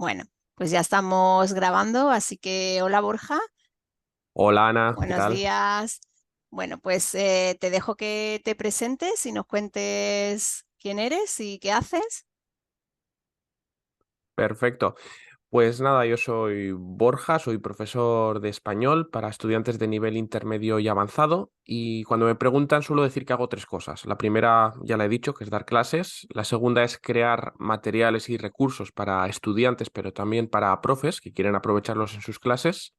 Bueno, pues ya estamos grabando, así que hola Borja, Hola Ana, ¿qué buenos tal? días. Bueno, pues te dejo que te presentes y nos cuentes quién eres y qué haces. Perfecto. Pues nada, yo soy Borja, soy profesor de español para estudiantes de nivel intermedio y avanzado y cuando me preguntan suelo decir que hago tres cosas. La primera ya la he dicho, que es dar clases. La segunda es crear materiales y recursos para estudiantes, pero también para profes que quieren aprovecharlos en sus clases.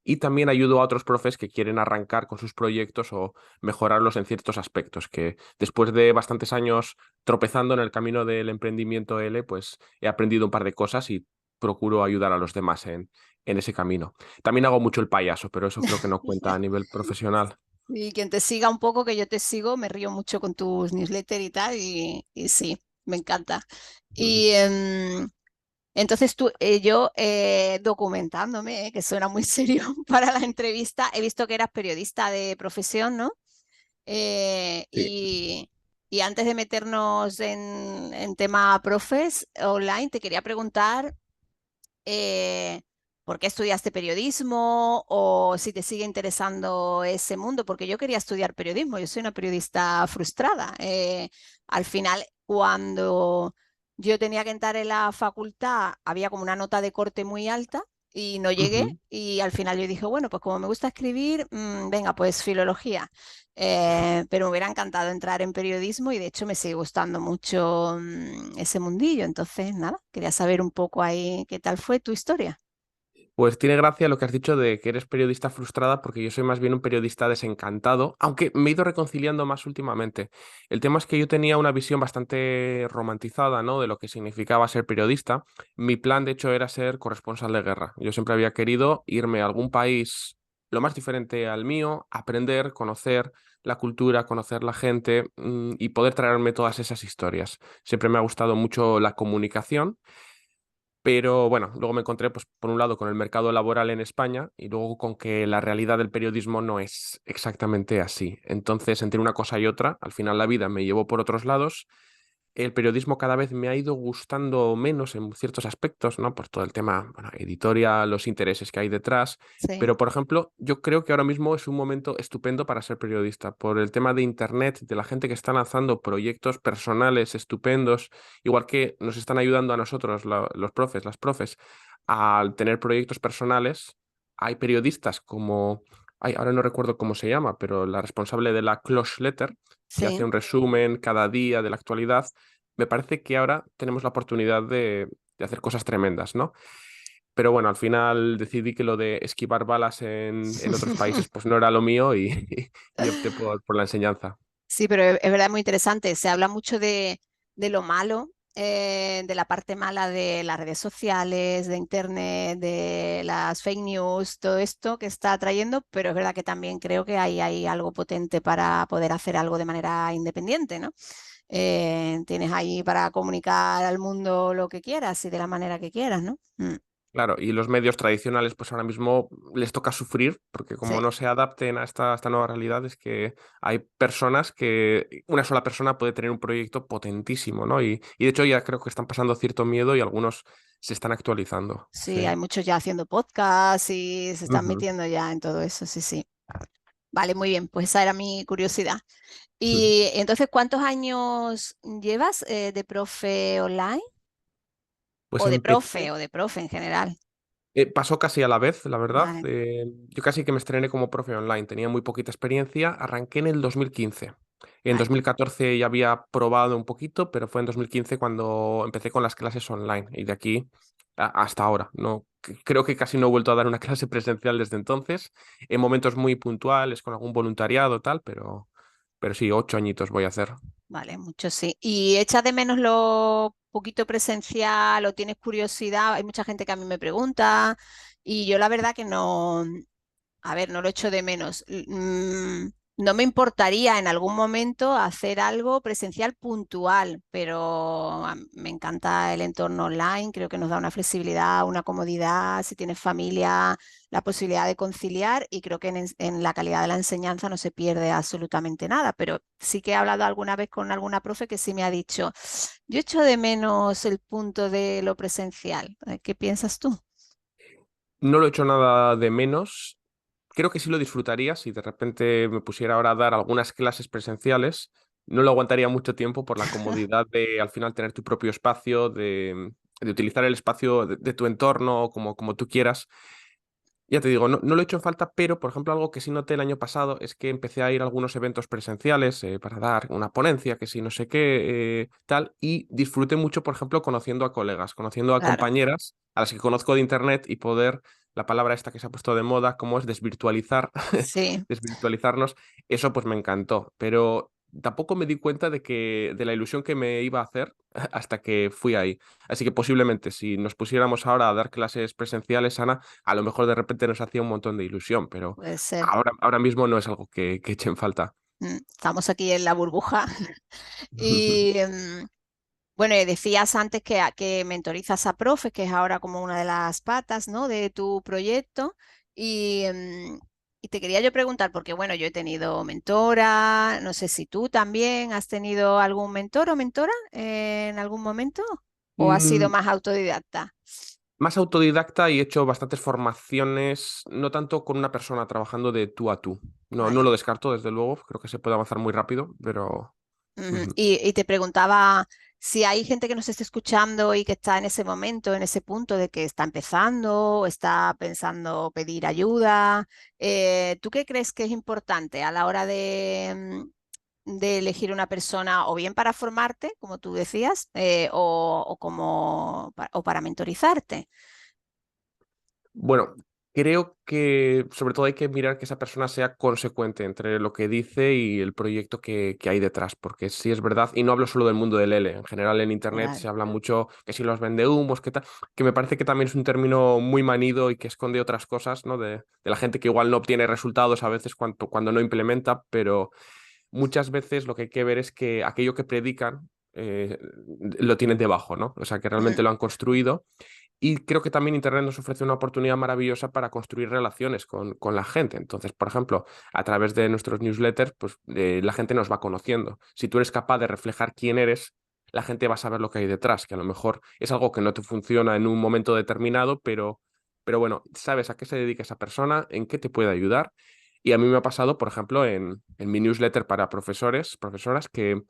Y también ayudo a otros profes que quieren arrancar con sus proyectos o mejorarlos en ciertos aspectos, que después de bastantes años tropezando en el camino del emprendimiento L, pues he aprendido un par de cosas y procuro ayudar a los demás en ese camino. También hago mucho el payaso, pero eso creo que no cuenta a nivel profesional. Y quien te siga un poco, que yo te sigo, me río mucho con tus newsletters y tal, y sí, me encanta. Y entonces yo documentándome, que suena muy serio para la entrevista, he visto que eras periodista de profesión, ¿no? Eh, Sí. y, y antes de meternos en tema profes online, te quería preguntar eh, por qué estudiaste periodismo o si te sigue interesando ese mundo, porque yo quería estudiar periodismo, yo soy una periodista frustrada. Al final, cuando yo tenía que entrar en la facultad, había como una nota de corte muy alta y no llegué Ujú. y al final yo dije, bueno, pues como me gusta escribir, venga, pues filología. Pero me hubiera encantado entrar en periodismo y de hecho me sigue gustando mucho ese mundillo. Entonces, nada, quería saber un poco ahí qué tal fue tu historia. Pues tiene gracia lo que has dicho de que eres periodista frustrada, porque yo soy más bien un periodista desencantado, aunque me he ido reconciliando más últimamente. El tema es que yo tenía una visión bastante romantizada, ¿no? De lo que significaba ser periodista. Mi plan, de hecho, era ser corresponsal de guerra. Yo siempre había querido irme a algún país lo más diferente al mío, aprender, conocer la cultura, conocer la gente, y poder traerme todas esas historias. Siempre me ha gustado mucho la comunicación. Pero bueno, luego me encontré, pues, por un lado, con el mercado laboral en España y luego con que la realidad del periodismo no es exactamente así. Entonces, entre una cosa y otra, al final la vida me llevó por otros lados. El periodismo cada vez me ha ido gustando menos en ciertos aspectos, ¿no? Por todo el tema, bueno, editorial, los intereses que hay detrás. Sí. Pero, por ejemplo, yo creo que ahora mismo es un momento estupendo para ser periodista, por el tema de Internet, de la gente que está lanzando proyectos personales estupendos, igual que nos están ayudando a nosotros, los profes, las profes, al tener proyectos personales. Hay periodistas como, ay, ahora no recuerdo cómo se llama, pero la responsable de la Cloche Letter, que hace Sí. un resumen cada día de la actualidad. Me parece que ahora tenemos la oportunidad de hacer cosas tremendas, ¿no? Pero bueno, al final decidí que lo de esquivar balas en otros países pues no era lo mío y opté por la enseñanza. Sí, pero es verdad muy interesante. Se habla mucho de lo malo, de la parte mala de las redes sociales, de Internet, de las fake news, todo esto que está trayendo, pero es verdad que también creo que hay algo potente para poder hacer algo de manera independiente, ¿no? Tienes ahí para comunicar al mundo lo que quieras y de la manera que quieras, ¿no? Claro, y los medios tradicionales pues ahora mismo les toca sufrir porque como Sí, no se adapten a esta nueva realidad es que hay personas que una sola persona puede tener un proyecto potentísimo, ¿no? Y de hecho ya creo que están pasando cierto miedo y algunos se están actualizando. sí, Sí. hay muchos ya haciendo podcasts y se están Ujú. metiendo ya en todo eso, sí, sí. Vale, muy bien, pues esa era mi curiosidad. Y entonces, ¿cuántos años llevas de profe online Pues o empecé. de profe en general? Pasó casi a la vez, la verdad. Vale, Yo casi que me estrené como profe online, tenía muy poquita experiencia, arranqué en el 2015. En vale. 2014 ya había probado un poquito, pero fue en 2015 cuando empecé con las clases online y de aquí hasta ahora. No, creo que casi no he vuelto a dar una clase presencial desde entonces, en momentos muy puntuales, con algún voluntariado, tal, pero sí, 8 añitos voy a hacer. Vale, mucho sí. ¿Y echas de menos lo poquito presencial o tienes curiosidad? Hay mucha gente que a mí me pregunta y yo la verdad que no, a ver, no lo echo de menos. No me importaría en algún momento hacer algo presencial puntual, pero me encanta el entorno online, creo que nos da una flexibilidad, una comodidad, si tienes familia, la posibilidad de conciliar y creo que en la calidad de la enseñanza no se pierde absolutamente nada, pero sí que he hablado alguna vez con alguna profe que sí me ha dicho, yo echo de menos el punto de lo presencial. ¿Qué piensas tú? No lo he hecho nada de menos. Creo que sí lo disfrutaría si de repente me pusiera ahora a dar algunas clases presenciales. No lo aguantaría mucho tiempo por la comodidad de al final tener tu propio espacio, de utilizar el espacio de tu entorno como tú quieras. Ya te digo, no lo he hecho en falta, pero por ejemplo algo que sí noté el año pasado es que empecé a ir a algunos eventos presenciales para dar una ponencia, que sí, no sé qué, tal, y disfruté mucho, por ejemplo, conociendo a colegas, conociendo a Claro, compañeras a las que conozco de internet y poder, la palabra esta que se ha puesto de moda, como es desvirtualizar, sí, desvirtualizarnos, eso pues me encantó, pero tampoco me di cuenta de la ilusión que me iba a hacer hasta que fui ahí. Así que posiblemente si nos pusiéramos ahora a dar clases presenciales, Ana, a lo mejor de repente nos hacía un montón de ilusión, pero puede ser. ahora mismo no es algo que eche en falta. Estamos aquí en la burbuja. Y bueno, y decías antes que mentorizas a profes, que es ahora como una de las patas, ¿no? De tu proyecto. Y, y te quería yo preguntar, porque bueno, yo he tenido mentora, no sé si tú también has tenido algún mentor o mentora en algún momento, o has sido Mm, más autodidacta. Más autodidacta y he hecho bastantes formaciones, no tanto con una persona trabajando de tú a tú. No Vale. lo descarto, desde luego, creo que se puede avanzar muy rápido, pero... Ujú. Ujú. Y te preguntaba si hay gente que nos esté escuchando y que está en ese momento, en ese punto de que está empezando o está pensando pedir ayuda. ¿Tú qué crees que es importante a la hora de elegir una persona o bien para formarte, como tú decías, o para mentorizarte? Bueno, creo que sobre todo hay que mirar que esa persona sea consecuente entre lo que dice y el proyecto que hay detrás, porque sí es verdad, y no hablo solo del mundo del L, en general en Internet Claro. se habla mucho que si los vendehumos, que tal, que me parece que también es un término muy manido y que esconde otras cosas, ¿no? De la gente que igual no obtiene resultados a veces cuando no implementa, pero muchas veces lo que hay que ver es que aquello que predican lo tienen debajo, ¿no? O sea, que realmente Mm, lo han construido y creo que también Internet nos ofrece una oportunidad maravillosa para construir relaciones con la gente. Entonces, por ejemplo, a través de nuestros newsletters, pues la gente nos va conociendo. Si tú eres capaz de reflejar quién eres, la gente va a saber lo que hay detrás, que a lo mejor es algo que no te funciona en un momento determinado, pero bueno, sabes a qué se dedica esa persona, en qué te puede ayudar. Y a mí me ha pasado, por ejemplo, en mi newsletter para profesores, profesoras, que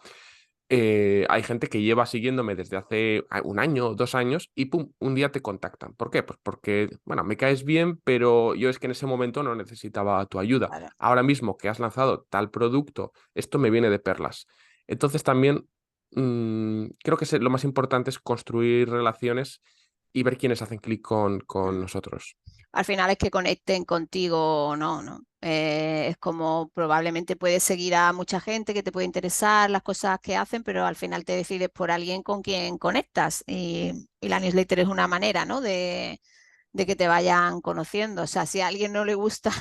hay gente que lleva siguiéndome desde hace un año, 2 años y pum, un día te contactan. ¿Por qué? Pues porque, bueno, me caes bien, pero yo es que en ese momento no necesitaba tu ayuda. claro. Ahora mismo que has lanzado tal producto, esto me viene de perlas. Entonces también creo que lo más importante es construir relaciones y ver quiénes hacen clic con Mm. nosotros. Al final es que conecten contigo o no, ¿no? Es como probablemente puedes seguir a mucha gente que te puede interesar las cosas que hacen, pero al final te decides por alguien con quien conectas y la newsletter es una manera, ¿no? De que te vayan conociendo. O sea, si a alguien no le gusta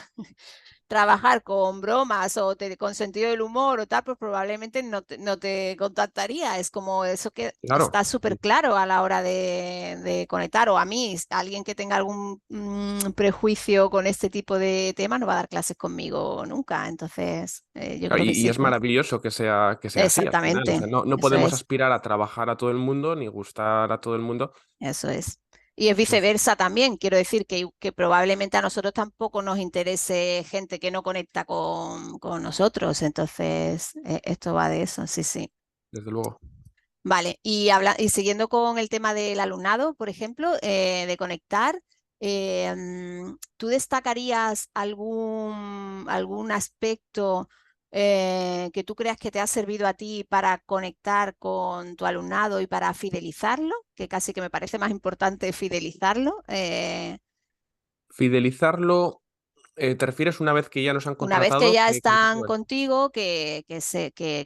trabajar con bromas con sentido del humor o tal, pues probablemente no te contactaría. Es como eso que Claro. está súper claro a la hora de conectar. O a mí, alguien que tenga algún prejuicio con este tipo de temas no va a dar clases conmigo nunca. Entonces, yo Claro, creo que y sí. es maravilloso que sea así al final. O Exactamente, sea, no eso podemos es. aspirar a trabajar a todo el mundo ni gustar a todo el mundo. Eso es. Y es Entonces, viceversa también. Quiero decir que probablemente a nosotros tampoco nos interese gente que no conecta con nosotros. Entonces, esto va de eso, sí, sí. desde luego. Vale, y siguiendo con el tema del alumnado, por ejemplo, de conectar, ¿tú destacarías algún aspecto que tú creas que te ha servido a ti para conectar con tu alumnado y para fidelizarlo? Que casi que me parece más importante fidelizarlo. Fidelizarlo. ¿Te refieres una vez que ya nos han Una vez que contratado? ya ¿Qué están tipo de...? contigo, que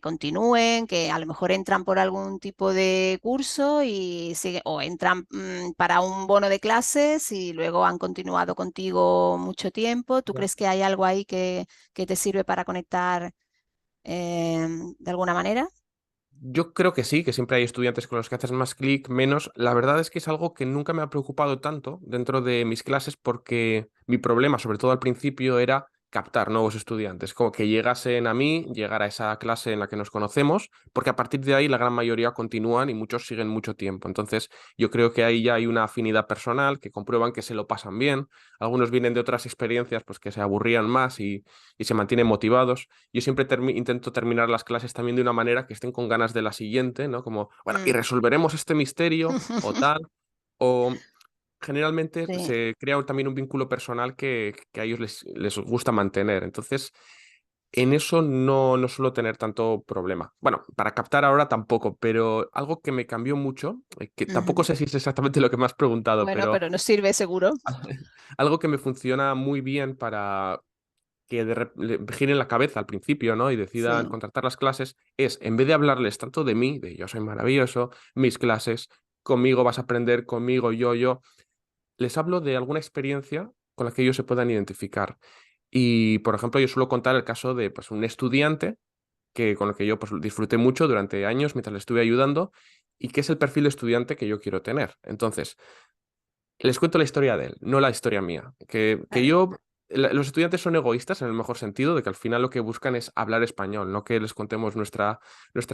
continúen, que a lo mejor entran por algún tipo de curso y o entran para un bono de clases y luego han continuado contigo mucho tiempo. ¿Tú crees que hay algo ahí que te sirve para conectar de alguna manera? Yo creo que sí, que siempre hay estudiantes con los que haces más clic, menos. La verdad es que es algo que nunca me ha preocupado tanto dentro de mis clases porque mi problema, sobre todo al principio, era captar nuevos estudiantes, como que llegasen a mí, llegar a esa clase en la que nos conocemos, porque a partir de ahí la gran mayoría continúan y muchos siguen mucho tiempo. Entonces, yo creo que ahí ya hay una afinidad personal, que comprueban que se lo pasan bien. Algunos vienen de otras experiencias, pues que se aburrían más y se mantienen motivados. Yo siempre intento terminar las clases también de una manera que estén con ganas de la siguiente, ¿no? Como, bueno, y Mm. resolveremos este misterio o tal. O generalmente Sí. se crea también un vínculo personal que a ellos les gusta mantener. Entonces, en eso no suelo tener tanto problema. Bueno, para captar ahora tampoco, pero algo que me cambió mucho, que tampoco Ujú. sé si es exactamente lo que me has preguntado, Bueno, pero pero nos sirve seguro. algo que me funciona muy bien para que le giren la cabeza al principio, ¿no? Y decidan Sí, contratar las clases, es, en vez de hablarles tanto de mí, de yo soy maravilloso, mis clases, conmigo vas a aprender, conmigo, yo, les hablo de alguna experiencia con la que ellos se puedan identificar. Y, por ejemplo, yo suelo contar el caso de pues, un estudiante con el que yo pues, disfruté mucho durante años mientras le estuve ayudando y que es el perfil de estudiante que yo quiero tener. Entonces, les cuento la historia de él, no la historia mía. Que claro, yo, los estudiantes son egoístas en el mejor sentido, de que al final lo que buscan es hablar español, no que les contemos nuestra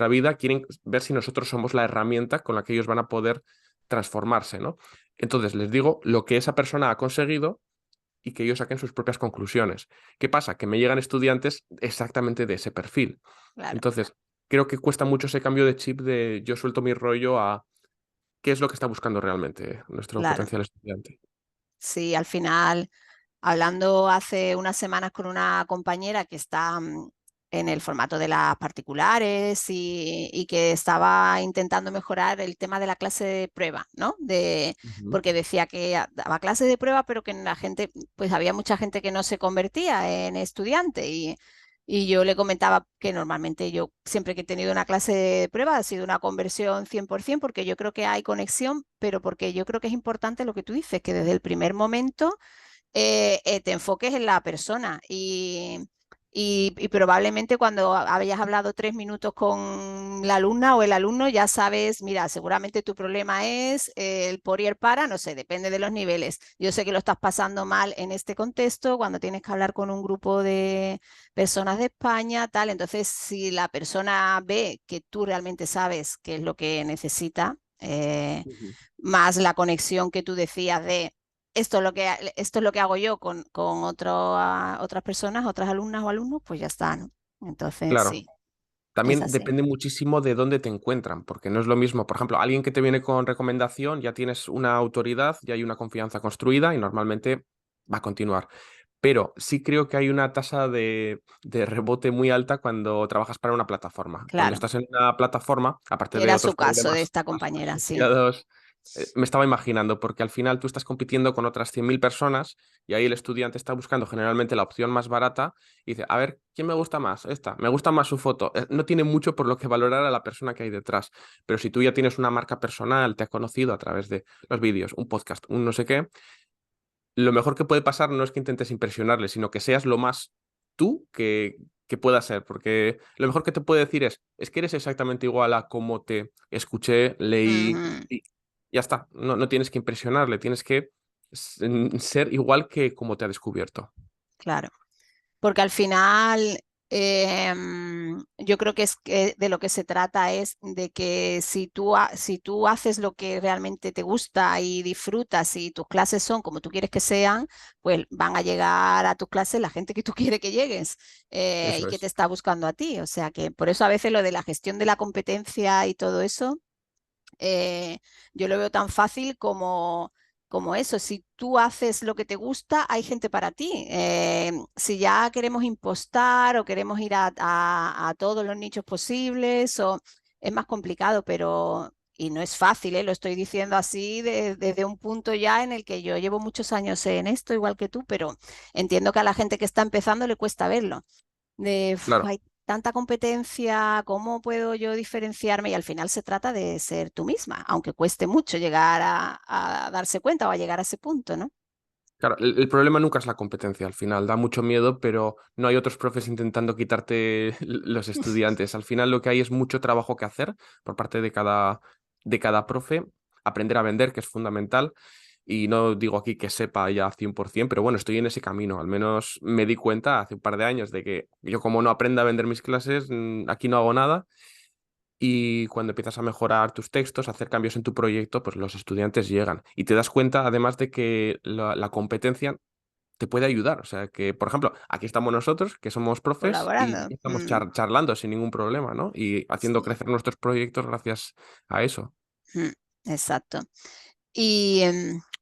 vida, quieren ver si nosotros somos la herramienta con la que ellos van a poder transformarse, ¿no? Entonces les digo lo que esa persona ha conseguido y que ellos saquen sus propias conclusiones. ¿Qué pasa? Que me llegan estudiantes exactamente de ese perfil. claro, Entonces, creo que cuesta mucho ese cambio de chip de yo suelto mi rollo a qué es lo que está buscando realmente nuestro claro. potencial estudiante. Sí, al final, hablando hace unas semanas con una compañera que está en el formato de las particulares y que estaba intentando mejorar el tema de la clase de prueba, ¿no? Ujú. Porque decía que daba clase de prueba, pero que la gente, pues había mucha gente que no se convertía en estudiante y yo le comentaba que normalmente yo siempre que he tenido una clase de prueba ha sido una conversión 100% porque yo creo que hay conexión, pero porque yo creo que es importante lo que tú dices, que desde el primer momento te enfoques en la persona y probablemente cuando hayas hablado 3 minutos con la alumna o el alumno ya sabes, mira, seguramente tu problema es el por y el para, no sé, depende de los niveles. Yo sé que lo estás pasando mal en este contexto, cuando tienes que hablar con un grupo de personas de España, tal, entonces si la persona ve que tú realmente sabes qué es lo que necesita, Ujú. más la conexión que tú decías de esto es lo que hago yo con otras personas, otras alumnas o alumnos, pues ya está, ¿no? Entonces, Claro, sí, es también así. depende muchísimo de dónde te encuentran, porque no es lo mismo, por ejemplo, alguien que te viene con recomendación, ya tienes una autoridad, ya hay una confianza construida y normalmente va a continuar. Pero sí creo que hay una tasa de rebote muy alta cuando trabajas para una plataforma. Cuando Claro, estás en una plataforma, aparte que de era su otros caso de problemas esta compañera, sí, asociados, me estaba imaginando, porque al final tú estás compitiendo con otras 100.000 personas y ahí el estudiante está buscando generalmente la opción más barata y dice, a ver, ¿quién me gusta más? Esta, me gusta más su foto. No tiene mucho por lo que valorar a la persona que hay detrás, pero si tú ya tienes una marca personal, te has conocido a través de los vídeos, un podcast, un no sé qué, lo mejor que puede pasar no es que intentes impresionarle, sino que seas lo más tú que pueda ser, porque lo mejor que te puede decir es que eres exactamente igual a como te escuché, leí ujú, y ya está, no tienes que impresionarle, tienes que ser igual que como te ha descubierto. claro. Porque al final yo creo que es que de lo que se trata es de que si tú haces lo que realmente te gusta y disfrutas y tus clases son como tú quieres que sean, pues van a llegar a tus clases la gente que tú quieres que llegues y Eso que te es. está buscando a ti. O sea que por eso a veces lo de la gestión de la competencia y todo eso yo lo veo tan fácil como eso. Si tú haces lo que te gusta, hay gente para ti. Si ya queremos impostar o queremos ir a todos los nichos posibles, es más complicado, pero y no es fácil, ¿eh? Lo estoy diciendo así desde un punto ya en el que yo llevo muchos años en esto, igual que tú, pero entiendo que a la gente que está empezando le cuesta verlo. Claro. Hay tanta competencia, ¿cómo puedo yo diferenciarme? Y al final se trata de ser tú misma, aunque cueste mucho llegar a darse cuenta o a llegar a ese punto, ¿no? Claro, el problema nunca es la competencia al final, da mucho miedo, pero no hay otros profes intentando quitarte los estudiantes. Al final lo que hay es mucho trabajo que hacer por parte de cada profe, aprender a vender, que es fundamental, y no digo aquí que sepa ya 100%, pero bueno, estoy en ese camino, al menos me di cuenta hace un par de años de que yo como no aprenda a vender mis clases, aquí no hago nada. Y cuando empiezas a mejorar tus textos, a hacer cambios en tu proyecto, pues los estudiantes llegan. Y te das cuenta, además, de que la competencia te puede ayudar. O sea, que, por ejemplo, aquí estamos nosotros, que somos profes, y Colaborando. estamos charlando sin ningún problema, ¿no? Y haciendo Sí. crecer nuestros proyectos gracias a eso. Mm, exacto. Y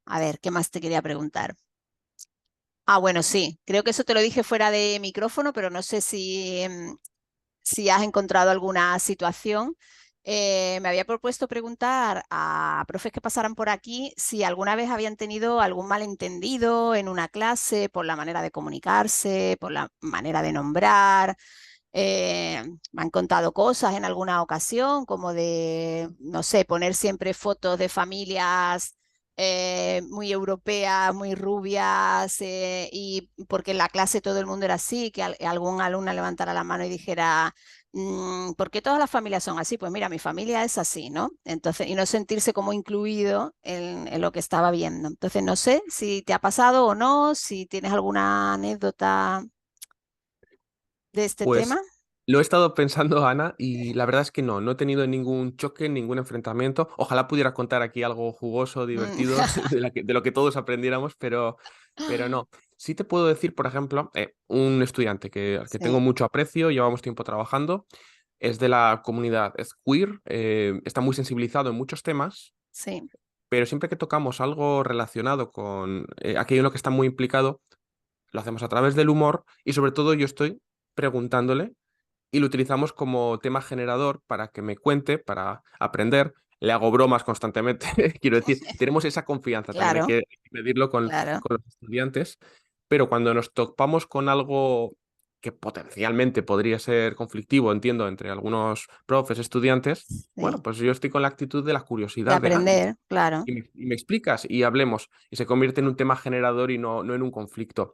a ver, ¿qué más te quería preguntar? Ah, bueno, sí, creo que eso te lo dije fuera de micrófono, pero no sé si has encontrado alguna situación. Me había propuesto preguntar a profes que pasaran por aquí si alguna vez habían tenido algún malentendido en una clase por la manera de comunicarse, por la manera de nombrar. Me han contado cosas en alguna ocasión, como de, no sé, poner siempre fotos de familias muy europeas, muy rubias, y porque en la clase todo el mundo era así, que algún alumno levantara la mano y dijera, ¿por qué todas las familias son así? Pues mira, mi familia es así, ¿no? Entonces, y no sentirse como incluido en lo que estaba viendo. Entonces, no sé si te ha pasado o no, si tienes alguna anécdota de este Pues tema. lo he estado pensando, Ana, y la verdad es que no he tenido ningún choque, ningún enfrentamiento. Ojalá pudiera contar aquí algo jugoso, Mm. divertido, de lo que todos aprendiéramos, pero no. Sí te puedo decir, por ejemplo, un estudiante al que tengo Sí, mucho aprecio, llevamos tiempo trabajando, es de la comunidad, es queer, está muy sensibilizado en muchos temas, sí. pero siempre que tocamos algo relacionado con aquello en lo que está muy implicado, lo hacemos a través del humor y sobre todo yo estoy preguntándole y lo utilizamos como tema generador para que me cuente, para aprender. Le hago bromas constantemente. Quiero decir, tenemos esa confianza, también Claro, hay que medirlo claro. con los estudiantes, pero cuando nos topamos con algo que potencialmente podría ser conflictivo, entiendo, entre algunos profes, estudiantes, Sí. bueno, pues yo estoy con la actitud de la De curiosidad de, aprender, claro. y me explicas y hablemos, y se convierte en un tema generador y no en un conflicto.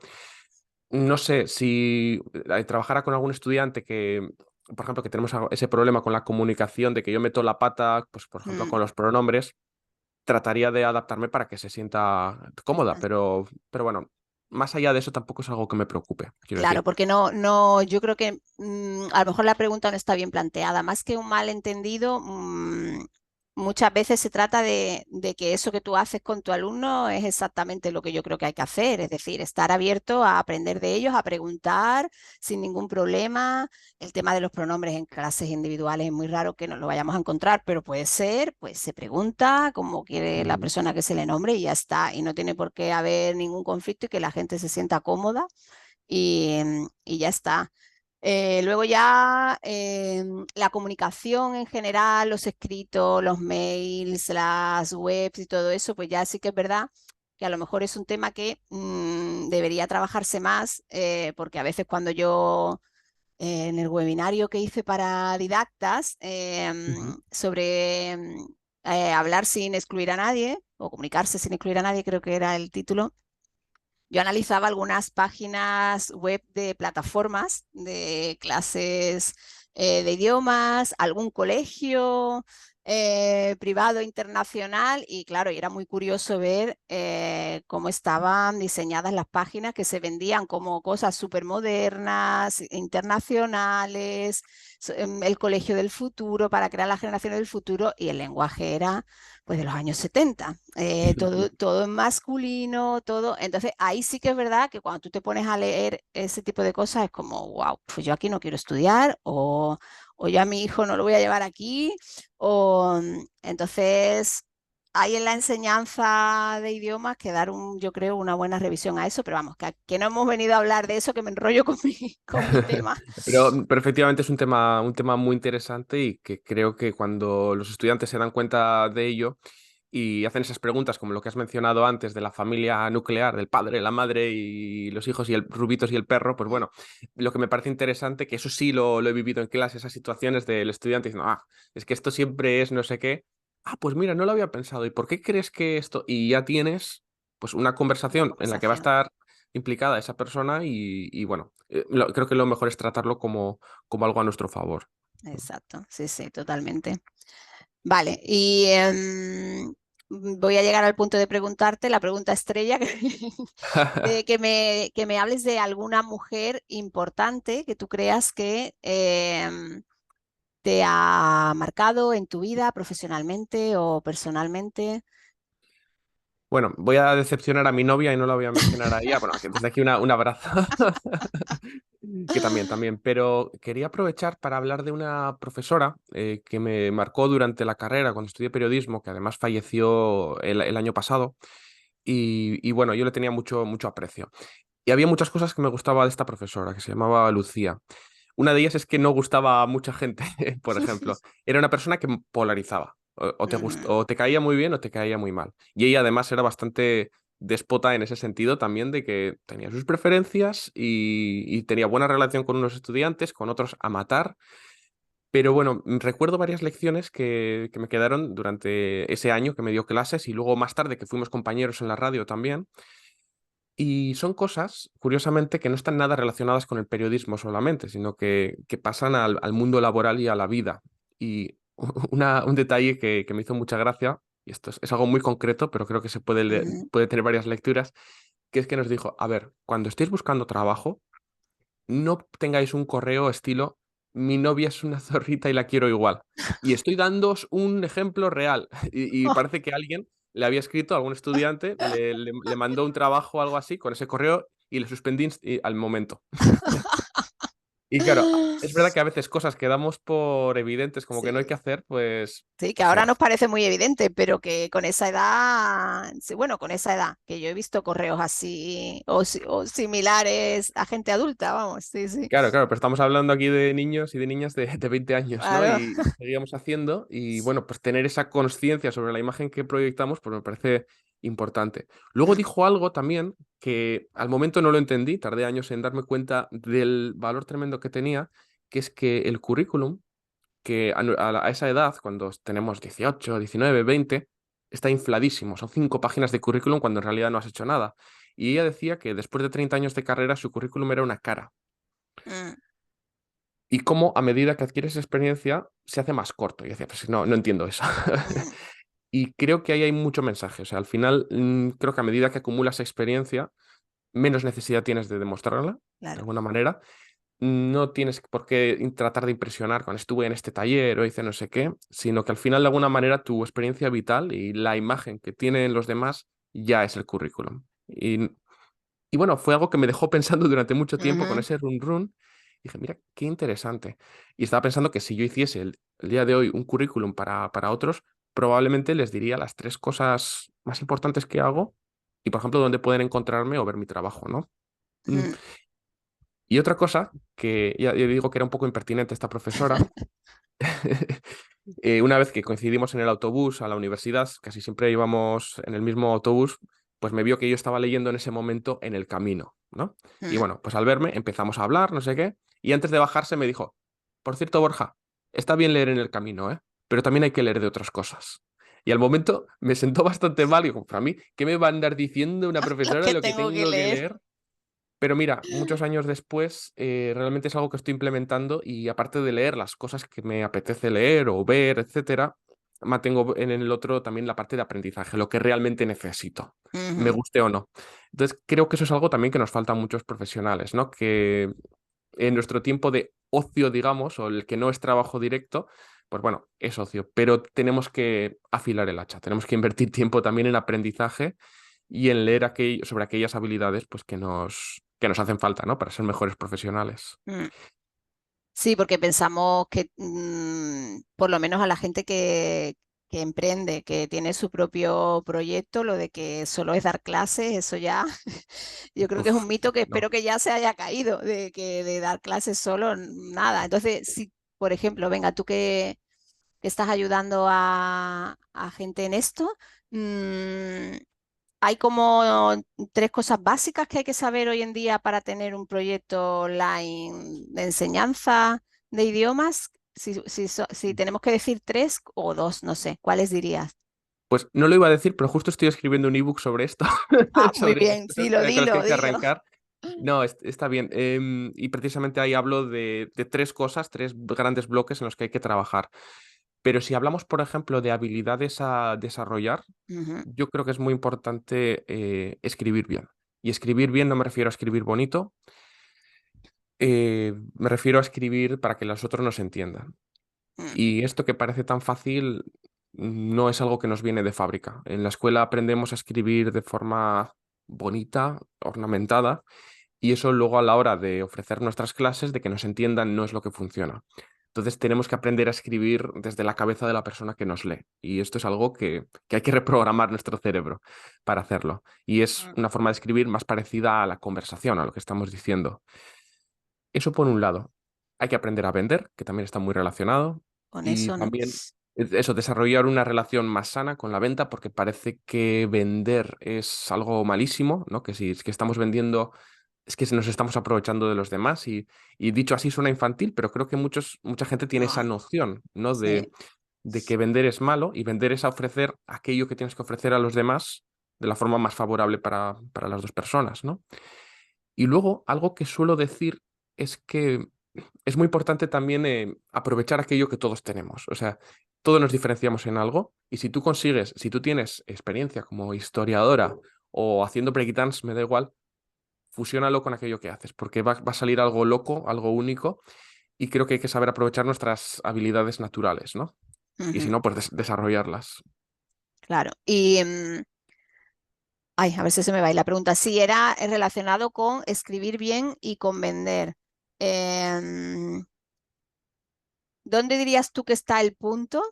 No sé si trabajara con algún estudiante que, por ejemplo, que tenemos ese problema con la comunicación, de que yo meto la pata, pues, por ejemplo, Mm. con los pronombres, trataría de adaptarme para que se sienta cómoda, pero bueno, más allá de eso tampoco es algo que me preocupe, quiero Claro, decir. porque no, yo creo que a lo mejor la pregunta no está bien planteada. Más que un malentendido, muchas veces se trata de que eso que tú haces con tu alumno es exactamente lo que yo creo que hay que hacer, es decir, estar abierto a aprender de ellos, a preguntar sin ningún problema. El tema de los pronombres en clases individuales es muy raro que nos lo vayamos a encontrar, pero puede ser, pues se pregunta como quiere la Ujú. persona que se le nombre y ya está. Y no tiene por qué haber ningún conflicto y que la gente se sienta cómoda y ya está. Luego ya la comunicación en general, los escritos, los mails, las webs y todo eso, pues ya sí que es verdad que a lo mejor es un tema que debería trabajarse más, porque a veces cuando yo en el webinario que hice para didactas Ujú. sobre hablar sin excluir a nadie o comunicarse sin excluir a nadie, creo que era el título. Yo analizaba algunas páginas web de plataformas de clases de idiomas, algún colegio privado internacional y claro, y era muy curioso ver cómo estaban diseñadas las páginas que se vendían como cosas súper modernas, internacionales, el colegio del futuro para crear la generación del futuro y el lenguaje era pues de los años 70. Todo en masculino, todo. Entonces, ahí sí que es verdad que cuando tú te pones a leer ese tipo de cosas es como, wow, pues yo aquí no quiero estudiar o yo a mi hijo no lo voy a llevar aquí. Entonces, hay en la enseñanza de idiomas que dar yo creo, una buena revisión a eso, pero vamos, que no hemos venido a hablar de eso, que me enrollo con con mi tema. Pero efectivamente es un tema muy interesante y que creo que cuando los estudiantes se dan cuenta de ello y hacen esas preguntas como lo que has mencionado antes de la familia nuclear, del padre, la madre y los hijos y el Rubitos y el perro, pues bueno, lo que me parece interesante, que eso sí lo he vivido en clase, esas situaciones del estudiante diciendo, ah, es que esto siempre es no sé qué. Ah, pues mira, no lo había pensado. ¿Y por qué crees que esto? Y ya tienes pues una Una conversación en la que va a conversación. estar implicada esa persona y bueno, creo que lo mejor es tratarlo como, como algo a nuestro favor. Exacto, sí, sí, totalmente. Vale, y voy a llegar al punto de preguntarte la pregunta estrella, de que me hables de alguna mujer importante que tú creas que te ha marcado en tu vida profesionalmente o personalmente. Bueno, voy a decepcionar a mi novia y no la voy a mencionar a ella. Bueno, que desde aquí un abrazo. Que también. Pero quería aprovechar para hablar de una profesora que me marcó durante la carrera cuando estudié periodismo, que además falleció el año pasado. Y bueno, yo le tenía mucho aprecio. Y había muchas cosas que me gustaba de esta profesora, que se llamaba Lucía. Una de ellas es que no gustaba a mucha gente, por ejemplo. Era una persona que polarizaba. Ujú, O te caía muy bien o te caía muy mal. Y ella además era bastante déspota en ese sentido también de que tenía sus preferencias y tenía buena relación con unos estudiantes, con otros a matar. Pero bueno, recuerdo varias lecciones que me quedaron durante ese año que me dio clases y luego más tarde que fuimos compañeros en la radio también. Y son cosas, curiosamente, que no están nada relacionadas con el periodismo solamente, sino que pasan al mundo laboral y a la vida. Y un detalle que me hizo mucha gracia, y esto es algo muy concreto, pero creo que se puede, ujú. puede tener varias lecturas, que es que nos dijo, a ver, cuando estéis buscando trabajo, no tengáis un correo estilo, mi novia es una zorrita y la quiero igual. Y estoy dándoos un ejemplo real. Y parece que alguien le había escrito a algún estudiante, le mandó un trabajo o algo así con ese correo y le suspendí al momento. Y claro, es verdad que a veces cosas que damos por evidentes como que no hay que Sí. hacer, Sí, que pues se ahora nos hace. parece muy evidente, pero que con esa edad, sí, bueno, con esa edad, que yo he visto correos así o similares a gente adulta, vamos, sí, sí. Claro, pero estamos hablando aquí de niños y de niñas de 20 años, ¿no? Claro. Y seguíamos haciendo y bueno, pues tener esa conciencia sobre la imagen que proyectamos, pues me parece importante. Luego Mm, dijo algo también que al momento no lo entendí, tardé años en darme cuenta del valor tremendo que tenía, que es que el currículum, que a esa edad, cuando tenemos 18, 19, 20, está infladísimo. Son 5 páginas de currículum cuando en realidad no has hecho nada. Y ella decía que después de 30 años de carrera su currículum era una cara mm, y cómo a medida que adquieres experiencia se hace más corto. Y decía, pues no, no entiendo eso. mm, Y creo que ahí hay mucho mensaje. O sea, al final creo que a medida que acumulas experiencia, menos necesidad tienes de demostrarla, de claro. alguna manera. No tienes por qué tratar de impresionar con estuve en este taller o hice no sé qué, sino que al final de alguna manera tu experiencia vital y la imagen que tienen los demás ya es el currículum. Y bueno, fue algo que me dejó pensando durante mucho tiempo con Ujú, ese run run. Dije, mira, qué interesante. Y estaba pensando que si yo hiciese el día de hoy un currículum para otros, probablemente les diría las 3 cosas más importantes que hago y, por ejemplo, dónde pueden encontrarme o ver mi trabajo, ¿no? Mm, ujú. Y otra cosa, que ya digo que era un poco impertinente esta profesora, una vez que coincidimos en el autobús a la universidad, casi siempre íbamos en el mismo autobús, pues me vio que yo estaba leyendo en ese momento en el camino, ¿no? Y Mm. bueno, pues al verme empezamos a hablar, no sé qué, y antes de bajarse me dijo, por cierto, Borja, está bien leer en el camino, ¿eh? Pero también hay que leer de otras cosas. Y al momento me sentó bastante mal, y digo, para mí, ¿qué me va a andar diciendo una Lo profesora de que lo que tengo que tengo que leer. leer? Pero mira, muchos años después, realmente es algo que estoy implementando y aparte de leer las cosas que me apetece leer o ver, etcétera, mantengo en el otro también la parte de aprendizaje, lo que realmente necesito, me Ujú, guste o no. Entonces, creo que eso es algo también que nos falta a muchos profesionales, ¿no? Que en nuestro tiempo de ocio, digamos, o el que no es trabajo directo, pues bueno, es ocio, pero tenemos que afilar el hacha, tenemos que invertir tiempo también en aprendizaje y en leer sobre aquellas habilidades pues, que nos hacen falta, ¿no? Para ser mejores profesionales. mm. Sí, porque pensamos que por lo menos a la gente que emprende, que tiene su propio proyecto, lo de que solo es dar clases, eso ya, yo creo que es Uf, un mito que no. espero que ya se haya caído, de que de dar clases solo, nada. Entonces, si, por ejemplo, venga, tú que estás ayudando a gente en esto, mm, hay como tres cosas básicas que hay que saber hoy en día para tener un proyecto online de enseñanza de idiomas. Si tenemos que decir tres o dos, no sé, ¿cuáles dirías? Pues no lo iba a decir, pero justo estoy escribiendo un ebook sobre esto, Ah, muy sobre bien, esto, dilo, con los que dilo, hay que dilo. arrancar. No, está bien. Y precisamente ahí hablo de tres cosas, tres grandes bloques en los que hay que trabajar. Pero si hablamos, por ejemplo, de habilidades a desarrollar, Ujú, yo creo que es muy importante escribir bien. Y escribir bien no me refiero a escribir bonito, me refiero a escribir para que los otros nos entiendan. mm, Y esto que parece tan fácil no es algo que nos viene de fábrica. En la escuela aprendemos a escribir de forma bonita, ornamentada, y eso luego a la hora de ofrecer nuestras clases, de que nos entiendan, no es lo que funciona. Entonces tenemos que aprender a escribir desde la cabeza de la persona que nos lee. Y esto es algo que hay que reprogramar nuestro cerebro para hacerlo. Y es mm. una forma de escribir más parecida a la conversación, a lo que estamos diciendo. Eso por un lado. Hay que aprender a vender, que también está muy relacionado. Con Y eso, ¿no? también eso, desarrollar una relación más sana con la venta, porque parece que vender es algo malísimo, ¿no? Que si es que estamos vendiendo, es que nos estamos aprovechando de los demás. Y dicho así suena infantil, pero creo que mucha gente tiene esa No, noción, ¿no? sí. De que vender es malo y vender es ofrecer aquello que tienes que ofrecer a los demás de la forma más favorable para las dos personas, ¿no? Y luego, algo que suelo decir es que es muy importante también aprovechar aquello que todos tenemos. O sea, todos nos diferenciamos en algo y si tú consigues, si tú tienes experiencia como historiadora o haciendo breakdance, me da igual, fusiónalo con aquello que haces, porque va a salir algo loco, algo único, y creo que hay que saber aprovechar nuestras habilidades naturales, ¿no? Y si Ujú, no, pues desarrollarlas. claro. Y, ay, a ver si se me va ahí la pregunta. Sí, era relacionado con escribir bien y con vender. Em, ¿Dónde dirías tú que está el punto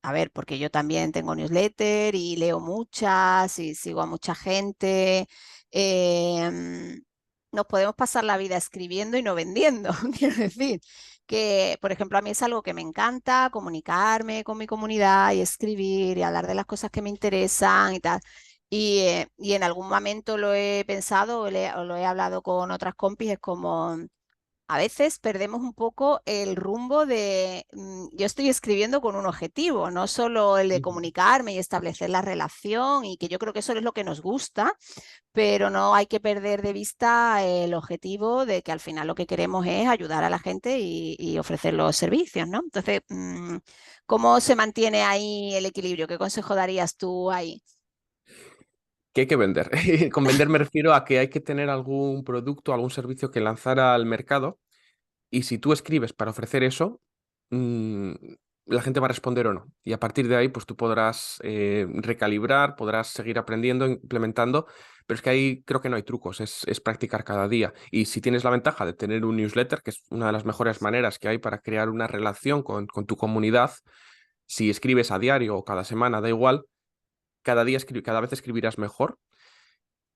a ver, porque yo también tengo newsletter y leo muchas y sigo a mucha gente. em, Nos podemos pasar la vida escribiendo y no vendiendo, quiero decir. Que, por ejemplo, a mí es algo que me encanta, comunicarme con mi comunidad y escribir y hablar de las cosas que me interesan y tal. Y en algún momento lo he pensado o lo he hablado con otras compis, es como a veces perdemos un poco el rumbo de, yo estoy escribiendo con un objetivo, no solo el de Ujú. comunicarme y establecer la relación, y que yo creo que eso es lo que nos gusta, pero no hay que perder de vista el objetivo de que al final lo que queremos es ayudar a la gente y ofrecer los servicios, ¿no? Entonces, ¿cómo se mantiene ahí el equilibrio? ¿Qué consejo darías tú ahí? Que hay que vender. Con vender me refiero a que hay que tener algún producto, algún servicio que lanzar al mercado. Y si tú escribes para ofrecer eso, mm, la gente va a responder o no. Y a partir de ahí, pues tú podrás recalibrar, podrás seguir aprendiendo, implementando, pero es que ahí creo que no hay trucos, es practicar cada día. Y si tienes la ventaja de tener un newsletter, que es una de las mejores maneras que hay para crear una relación con tu comunidad, si escribes a diario o cada semana, da igual, cada día cada vez escribirás mejor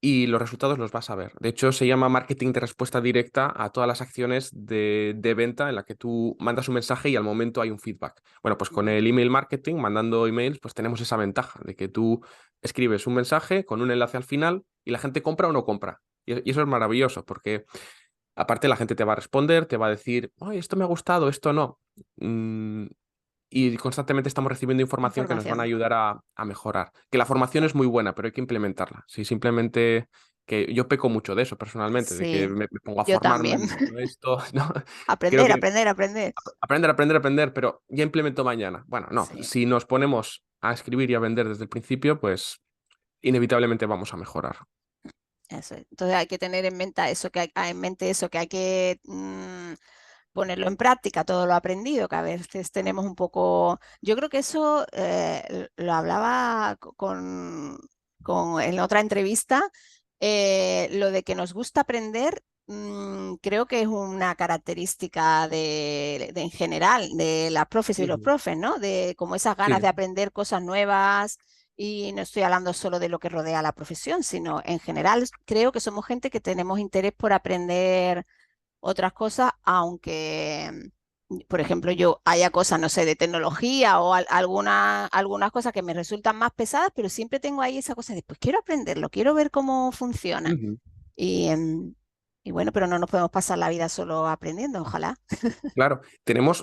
y los resultados los vas a ver. De hecho, se llama marketing de respuesta directa a todas las acciones de venta en la que tú mandas un mensaje y al momento hay un feedback. Bueno, pues con el email marketing, mandando emails, pues tenemos esa ventaja de que tú escribes un mensaje con un enlace al final y la gente compra o no compra. Y eso es maravilloso porque aparte la gente te va a responder, te va a decir, oye, esto me ha gustado, esto no. Mm, y constantemente estamos recibiendo información que nos van a Información. ayudar a mejorar. Que la formación es muy buena, pero hay que implementarla. Si simplemente, que yo peco mucho de eso personalmente, de que Sí, me pongo a yo formarme, también. me leo esto, ¿no? Creo Aprender, que aprender, aprender. aprender, aprender, aprender, pero ya implemento mañana. Bueno, no, Sí. si nos ponemos a escribir y a vender desde el principio, pues inevitablemente vamos a mejorar. Eso es. Entonces hay que tener en mente eso, en mente eso, que hay que ponerlo en práctica, todo lo aprendido, que a veces tenemos un poco. Yo creo que eso lo hablaba en otra entrevista, lo de que nos gusta aprender. creo que es una característica en general de las profes y los Ujú. profes, ¿no? De como esas ganas Sí. de aprender cosas nuevas. Y no estoy hablando solo de lo que rodea la profesión, sino en general creo que somos gente que tenemos interés por aprender otras cosas, aunque, por ejemplo, yo haya cosas, no sé, de tecnología o algunas cosas que me resultan más pesadas, pero siempre tengo ahí esa cosa de, pues quiero aprenderlo, quiero ver cómo funciona. Ujú. Y, y bueno, pero no nos podemos pasar la vida solo aprendiendo, ojalá. Claro,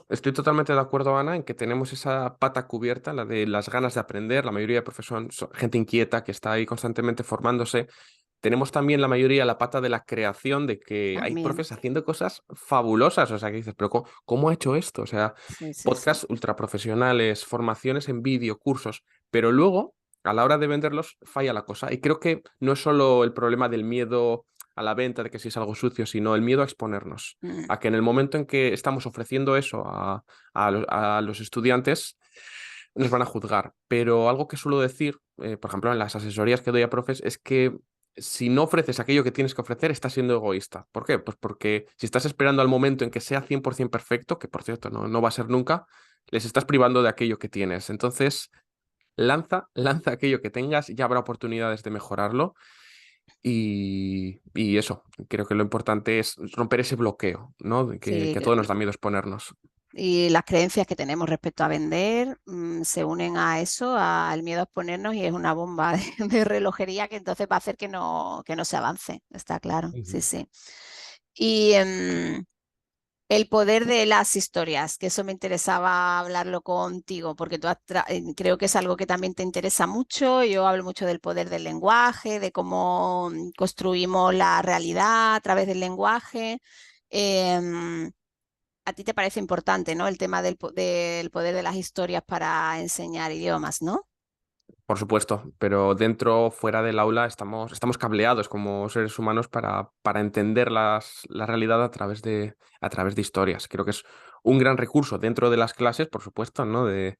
estoy totalmente de acuerdo, Ana, en que tenemos esa pata cubierta, la de las ganas de aprender. La mayoría de profesores son gente inquieta que está ahí constantemente formándose. Tenemos también la mayoría la pata de la creación, de que hay También. profes haciendo cosas fabulosas. O sea, que dices, pero ¿cómo ha hecho esto? O sea, Sí, sí, sí. podcasts ultra profesionales, formaciones en vídeo, cursos, pero luego, a la hora de venderlos, falla la cosa. Y creo que no es solo el problema del miedo a la venta, de que si es algo sucio, sino el miedo a exponernos. Mm, A que en el momento en que estamos ofreciendo eso a los estudiantes, nos van a juzgar. Pero algo que suelo decir, por ejemplo, en las asesorías que doy a profes, es que si no ofreces aquello que tienes que ofrecer, estás siendo egoísta. ¿Por qué? Pues porque si estás esperando al momento en que sea 100% perfecto, que por cierto no va a ser nunca, les estás privando de aquello que tienes. Entonces, lanza aquello que tengas, ya habrá oportunidades de mejorarlo. Y eso, creo que lo importante es romper ese bloqueo, ¿no? De sí, que a todos nos da miedo exponernos. y las creencias que tenemos respecto a vender se unen a eso, al miedo a exponernos y es una bomba de relojería que entonces va a hacer que no se avance, está claro, sí, Ujú. sí. Y el poder de las historias, que eso me interesaba hablarlo contigo, porque creo que es algo que también te interesa mucho. Yo hablo mucho del poder del lenguaje, de cómo construimos la realidad a través del lenguaje. Em, a ti te parece importante, ¿no? El tema del poder de las historias para enseñar idiomas, ¿no? Por supuesto, pero dentro o fuera del aula estamos cableados como seres humanos para entender la realidad a través de historias. Creo que es un gran recurso dentro de las clases, por supuesto, ¿no? De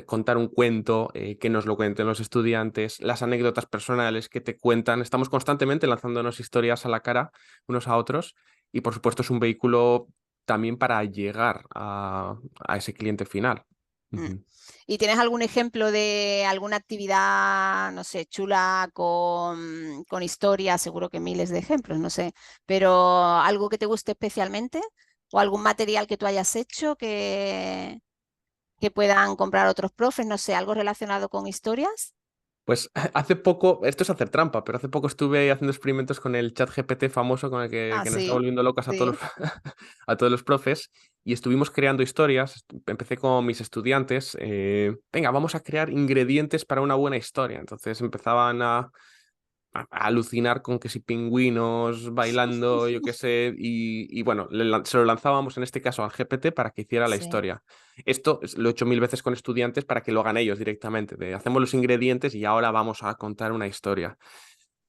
contar un cuento, que nos lo cuenten los estudiantes, las anécdotas personales que te cuentan. Estamos constantemente lanzándonos historias a la cara unos a otros y por supuesto es un vehículo también para llegar a ese cliente final. Mm. Ujú. ¿Y tienes algún ejemplo de alguna actividad, no sé, chula con historia? Seguro que miles de ejemplos, no sé, pero algo que te guste especialmente o algún material que tú hayas hecho que puedan comprar otros profes, no sé, algo relacionado con historias. Pues hace poco, esto es hacer trampa, pero hace poco estuve haciendo experimentos con el chat GPT famoso con el Ah, que nos está sí, volviendo locas a todos sí. a todos los profes y estuvimos creando historias. Empecé con mis estudiantes. Venga, vamos a crear ingredientes para una buena historia. Entonces empezaban a alucinar con que si pingüinos bailando, yo qué sé, y bueno, se lo lanzábamos en este caso al GPT para que hiciera la Sí. historia. Esto lo he hecho mil veces con estudiantes para que lo hagan ellos directamente, de hacemos los ingredientes y ahora vamos a contar una historia.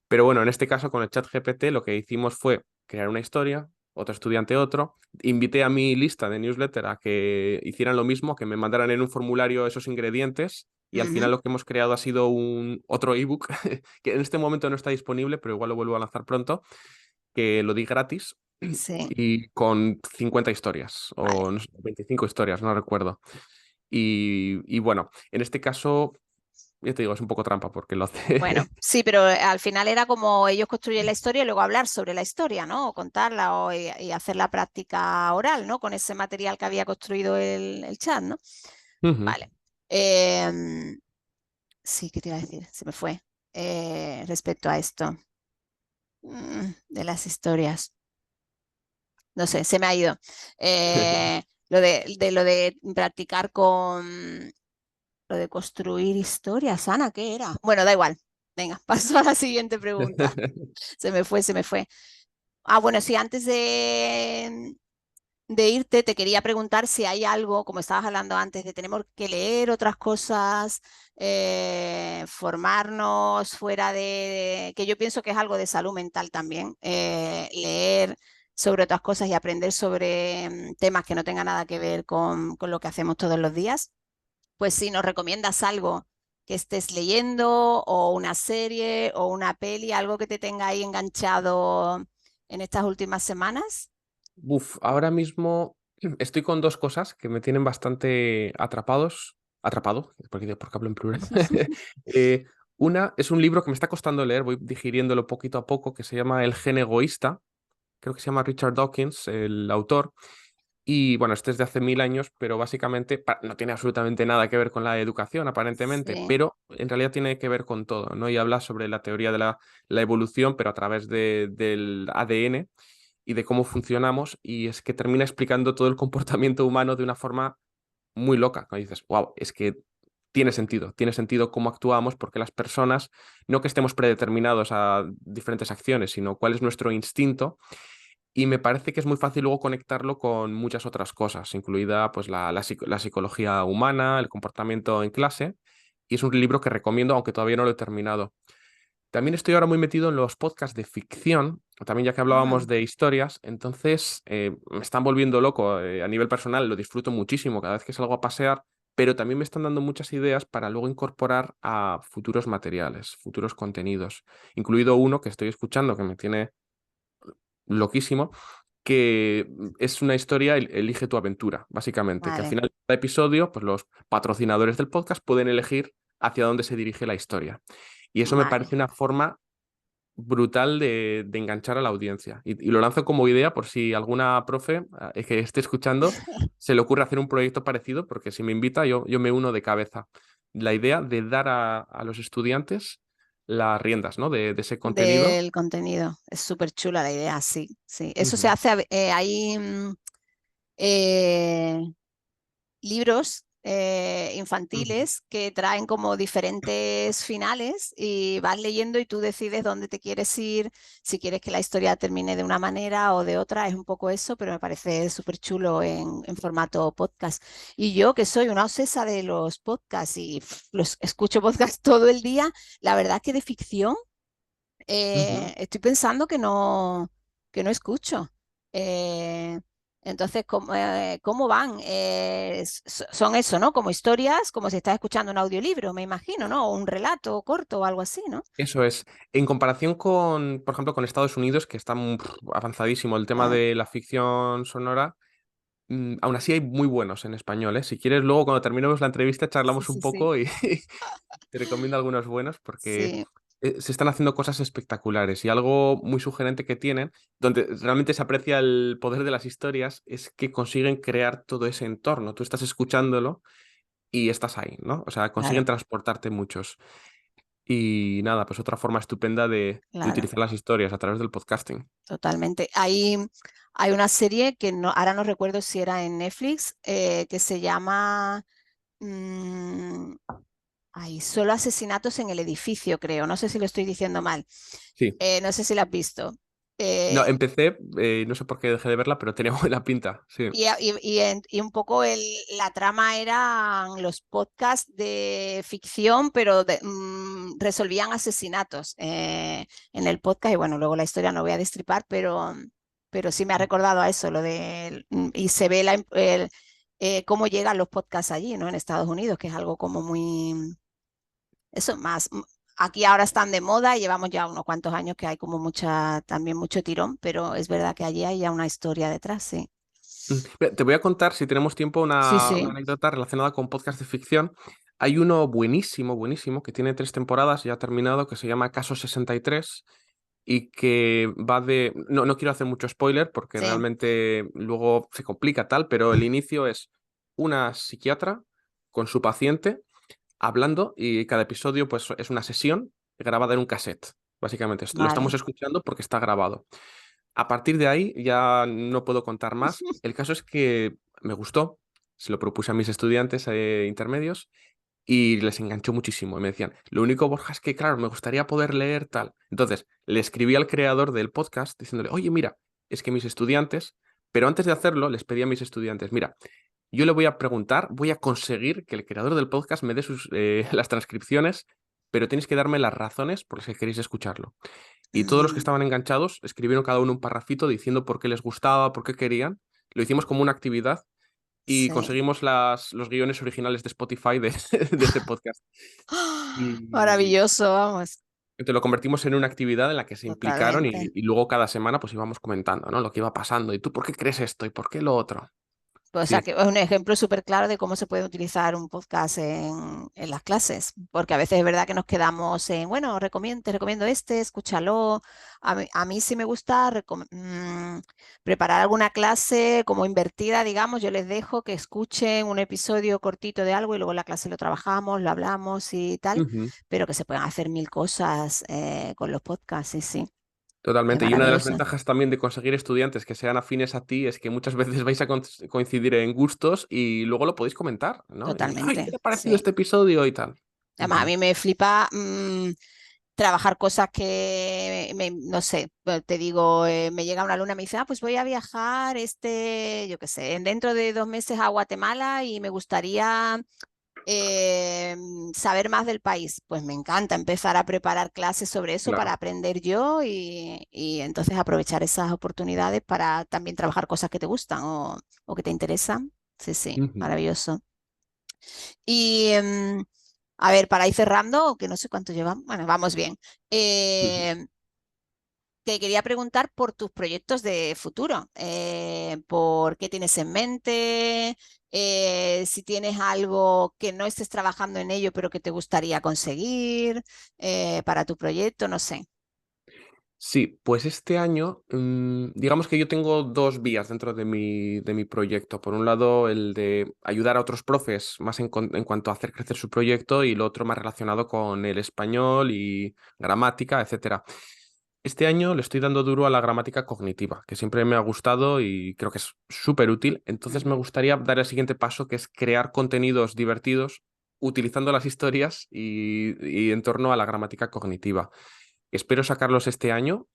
Pero bueno, en este caso con el chat GPT lo que hicimos fue crear una historia, otro estudiante otro. Invité a mi lista de newsletter a que hicieran lo mismo, que me mandaran en un formulario esos ingredientes. Y al final Ujú. lo que hemos creado ha sido un otro ebook que en este momento no está disponible, pero igual lo vuelvo a lanzar pronto, que lo di gratis Sí, y con 50 historias vale. o no sé, 25 historias, no recuerdo. Y bueno, en este caso, ya te digo, es un poco trampa porque lo Bueno, hace. sí, pero al final era como ellos construyen la historia y luego hablar sobre la historia, ¿no? O contarla y hacer la práctica oral, ¿no? Con ese material que había construido el chat, ¿no? Ujú. Vale. Em, sí, ¿qué te iba a decir? Se me fue. Respecto a esto, de las historias. No sé, se me ha ido. Lo de practicar con lo de construir historias, Ana, ¿qué era? Bueno, da igual. Venga, paso a la siguiente pregunta. Se me fue, se me fue. Ah, bueno, sí, antes de irte, te quería preguntar si hay algo, como estabas hablando antes, de tenemos que leer otras cosas, formarnos fuera que yo pienso que es algo de salud mental también, leer sobre otras cosas y aprender sobre temas que no tengan nada que ver con lo que hacemos todos los días. Pues si nos recomiendas algo que estés leyendo o una serie o una peli, algo que te tenga ahí enganchado en estas últimas semanas? Uf, ahora mismo estoy con dos cosas que me tienen bastante atrapado, porque hablo en plural. Eh, una es un libro que me está costando leer, voy digiriéndolo poquito a poco, que se llama El gen egoísta. Creo que se llama Richard Dawkins, el autor. Y bueno, este es de hace 1000 años, pero básicamente no tiene absolutamente nada que ver con la educación, aparentemente, Sí. pero en realidad tiene que ver con todo, ¿no? Y habla sobre la teoría de la evolución, pero a través del ADN y de cómo funcionamos, y es que termina explicando todo el comportamiento humano de una forma muy loca. Cuando dices, wow, es que tiene sentido cómo actuamos, porque las personas, no que estemos predeterminados a diferentes acciones, sino cuál es nuestro instinto, y me parece que es muy fácil luego conectarlo con muchas otras cosas, incluida pues la psicología humana, el comportamiento en clase, y es un libro que recomiendo, aunque todavía no lo he terminado. También estoy ahora muy metido en los podcasts de ficción, también ya que Ah, hablábamos de historias, entonces me están volviendo loco a nivel personal, lo disfruto muchísimo cada vez que salgo a pasear, pero también me están dando muchas ideas para luego incorporar a futuros materiales, futuros contenidos, incluido uno que estoy escuchando que me tiene loquísimo, que es una historia, elige tu aventura, básicamente, que al vale, final de cada episodio, pues los patrocinadores del podcast pueden elegir hacia dónde se dirige la historia. Y eso me vale. parece una forma brutal de enganchar a la audiencia. Y lo lanzo como idea por si alguna profe que esté escuchando se le ocurre hacer un proyecto parecido, porque si me invita, yo me uno de cabeza. La idea de dar a los estudiantes las riendas, ¿no? De ese contenido. Del contenido. Es súper chula la idea, sí, sí. Eso se Ujú, hace, hay eh, libros ujú. infantiles que traen como diferentes finales y vas leyendo y tú decides dónde te quieres ir, si quieres que la historia termine de una manera o de otra, es un poco eso, pero me parece súper chulo en formato podcast. Y yo que soy una obsesa de los podcasts y los escucho podcasts todo el día, la verdad que de ficción Ujú. estoy pensando que no escucho. Eh, entonces, ¿cómo van? Son eso, ¿no? Como historias, como si estás escuchando un audiolibro, me imagino, ¿no? O un relato corto o algo así, ¿no? Eso es. En comparación con, por ejemplo, con Estados Unidos, que está avanzadísimo el tema Ah, de la ficción sonora, aún así hay muy buenos en español, ¿eh? Si quieres, luego cuando terminemos la entrevista sí, charlamos un sí, sí. poco y te recomiendo algunos buenos porque Sí, se están haciendo cosas espectaculares, y algo muy sugerente que tienen, donde realmente se aprecia el poder de las historias, es que consiguen crear todo ese entorno. Tú estás escuchándolo y estás ahí, ¿no? O sea, consiguen claro, transportarte muchos. Y nada, pues otra forma estupenda de claro, utilizar las historias a través del podcasting. totalmente. Hay una serie que no, ahora no recuerdo si era en Netflix, que se llama mm, ay, solo asesinatos en el edificio, creo. No sé si lo estoy diciendo mal. Sí. No sé si la has visto. No, Eh, empecé, no sé por qué dejé de verla, pero tenía buena pinta, sí. y un poco la trama eran los podcasts de ficción, pero resolvían asesinatos en el podcast. Y bueno, luego la historia no voy a destripar, pero sí me ha recordado a eso, y se ve cómo llegan los podcasts allí, ¿no? En Estados Unidos, que es algo como muy, eso más. Aquí ahora están de moda y llevamos ya unos cuantos años que hay como también mucho tirón, pero es verdad que allí hay ya una historia detrás, sí. Mira, te voy a contar, si tenemos tiempo, Sí, una sí, anécdota relacionada con podcast de ficción. Hay uno buenísimo, buenísimo, que tiene 3 temporadas, ya ha terminado, que se llama Caso 63 y que va de... No, no quiero hacer mucho spoiler porque sí. realmente luego se complica tal, pero el inicio es una psiquiatra con su paciente hablando, y cada episodio pues es una sesión grabada en un cassette. Básicamente, lo estamos Vale. escuchando porque está grabado. A partir de ahí ya no puedo contar más. El caso es que me gustó, se lo propuse a mis estudiantes intermedios y les enganchó muchísimo. Y me decían, lo único, Borja, es que, claro, me gustaría poder leer tal. Entonces, le escribí al creador del podcast diciéndole, oye, mira, es que mis estudiantes, pero antes de hacerlo, les pedí a mis estudiantes, mira, yo le voy a preguntar, voy a conseguir que el creador del podcast me dé las transcripciones, pero tienes que darme las razones por las que queréis escucharlo. Y todos los que Mm, estaban enganchados escribieron cada uno un parrafito diciendo por qué les gustaba, por qué querían. Lo hicimos como una actividad y sí. conseguimos los guiones originales de Spotify de ese podcast. Y Maravilloso, vamos. Entonces lo convertimos en una actividad en la que se implicaron totalmente. y luego cada semana pues íbamos comentando, ¿no? Lo que iba pasando. ¿Y tú por qué crees esto? ¿Y por qué lo otro? O sea, Sí. que es un ejemplo súper claro de cómo se puede utilizar un podcast en las clases, porque a veces es verdad que nos quedamos en, bueno, te recomiendo este, escúchalo. A mí sí me gusta preparar alguna clase como invertida, digamos, yo les dejo que escuchen un episodio cortito de algo y luego en la clase lo trabajamos, lo hablamos y tal, Ujú. pero que se pueden hacer mil cosas con los podcasts, sí, sí, es Totalmente. Y una de las maravilloso, ventajas también de conseguir estudiantes que sean afines a ti es que muchas veces vais a coincidir en gustos y luego lo podéis comentar, ¿no? Y, ay, ¿qué totalmente, te ha parecido sí. este episodio y tal? Además, a Ujú. mí me flipa trabajar cosas no sé, te digo, me llega una alumna y me dice, pues voy a viajar yo qué sé, dentro de 2 meses a Guatemala y me gustaría saber más del país. Pues me encanta empezar a preparar clases sobre eso para Claro. aprender yo y entonces aprovechar esas oportunidades para también trabajar cosas que te gustan o que te interesan. Sí, sí, Ujú. maravilloso. Y a ver, para ir cerrando, que no sé cuánto llevamos, bueno, vamos bien. Ujú. Eh, Te quería preguntar por tus proyectos de futuro, por qué tienes en mente, si tienes algo que no estés trabajando en ello, pero que te gustaría conseguir para tu proyecto, no sé. Sí, pues este año, digamos que yo tengo dos vías dentro de mi proyecto. Por un lado, el de ayudar a otros profes más en cuanto a hacer crecer su proyecto y lo otro más relacionado con el español y gramática, etcétera. Este año le estoy dando duro a la gramática cognitiva, que siempre me ha gustado y creo que es súper útil. Entonces Mm. me gustaría dar el siguiente paso, que es crear contenidos divertidos utilizando las historias y en torno a la gramática cognitiva. Espero sacarlos este año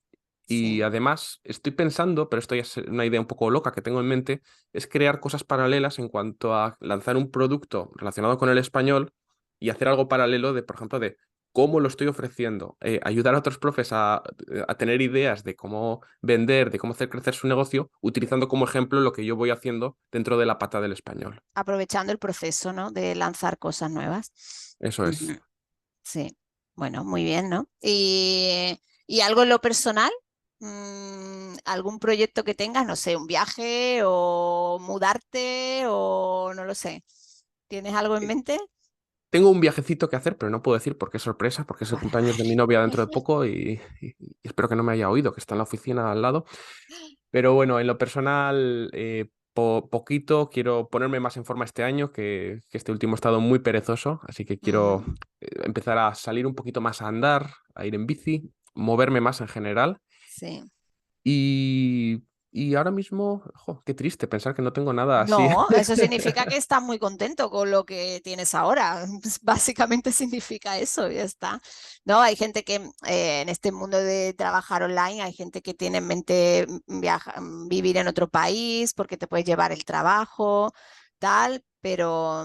y Sí, además estoy pensando, pero esto ya es una idea un poco loca que tengo en mente, es crear cosas paralelas en cuanto a lanzar un producto relacionado con el español y hacer algo paralelo de, por ejemplo, de cómo lo estoy ofreciendo, ayudar a otros profes a tener ideas de cómo vender, de cómo hacer crecer su negocio, utilizando como ejemplo lo que yo voy haciendo dentro de la pata del español. aprovechando el proceso, ¿no? De lanzar cosas nuevas. Eso es. Ujú. Sí, bueno, muy bien, ¿no? Y algo en lo personal, algún proyecto que tengas, no sé, un viaje o mudarte o no lo sé. ¿Tienes algo en mente? Tengo un viajecito que hacer, pero no puedo decir porque es sorpresa, porque es el Vale, cumpleaños de mi novia dentro de poco y espero que no me haya oído, que está en la oficina al lado. Pero bueno, en lo personal, poquito, quiero ponerme más en forma este año, que este último he estado muy perezoso, así que quiero mm, empezar a salir un poquito más a andar, a ir en bici, moverme más en general. sí. Y, y ahora mismo, jo, qué triste pensar que no tengo nada así. No, eso significa que estás muy contento con lo que tienes ahora. Pues, básicamente significa eso, ya está. No, hay gente que en este mundo de trabajar online, hay gente que tiene en mente vivir en otro país porque te puedes llevar el trabajo, tal, pero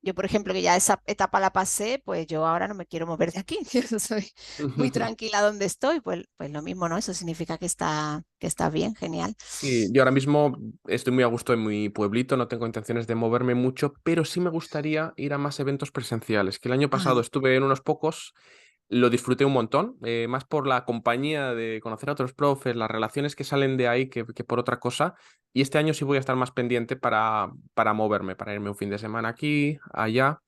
yo, por ejemplo, que ya esa etapa la pasé, pues yo ahora no me quiero mover de aquí. Yo soy muy tranquila donde estoy, pues lo mismo, ¿no? Eso significa que está bien, genial. Sí, yo ahora mismo estoy muy a gusto en mi pueblito, no tengo intenciones de moverme mucho, pero sí me gustaría ir a más eventos presenciales, que el año pasado Ah, estuve en unos pocos, lo disfruté un montón, más por la compañía de conocer a otros profes, las relaciones que salen de ahí que por otra cosa, y este año sí voy a estar más pendiente para moverme, para irme un fin de semana aquí, allá,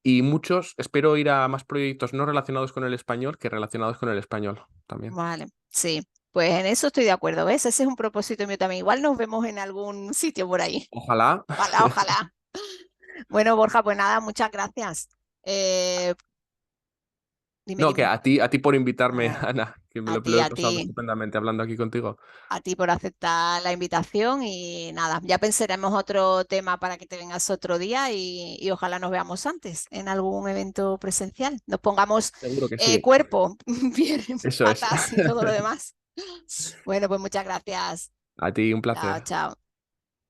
y muchos, espero ir a más proyectos no relacionados con el español que relacionados con el español también. vale, sí, pues en eso estoy de acuerdo, ¿ves? Ese es un propósito mío también. Igual nos vemos en algún sitio por ahí. Ojalá. Ojalá, ojalá. Bueno, Borja, pues nada, muchas gracias. Eh, Dime, No, que dime. a ti por invitarme, Ah, Ana, que a me lo ti, he a pasado ti, estupendamente hablando aquí contigo. a ti por aceptar la invitación y nada, ya pensaremos otro tema para que te vengas otro día y ojalá nos veamos antes en algún evento presencial. Nos pongamos Seguro que sí. cuerpo, bien, Eso es. patas y todo lo demás. Bueno, pues muchas gracias. A ti un Chao, placer. chao.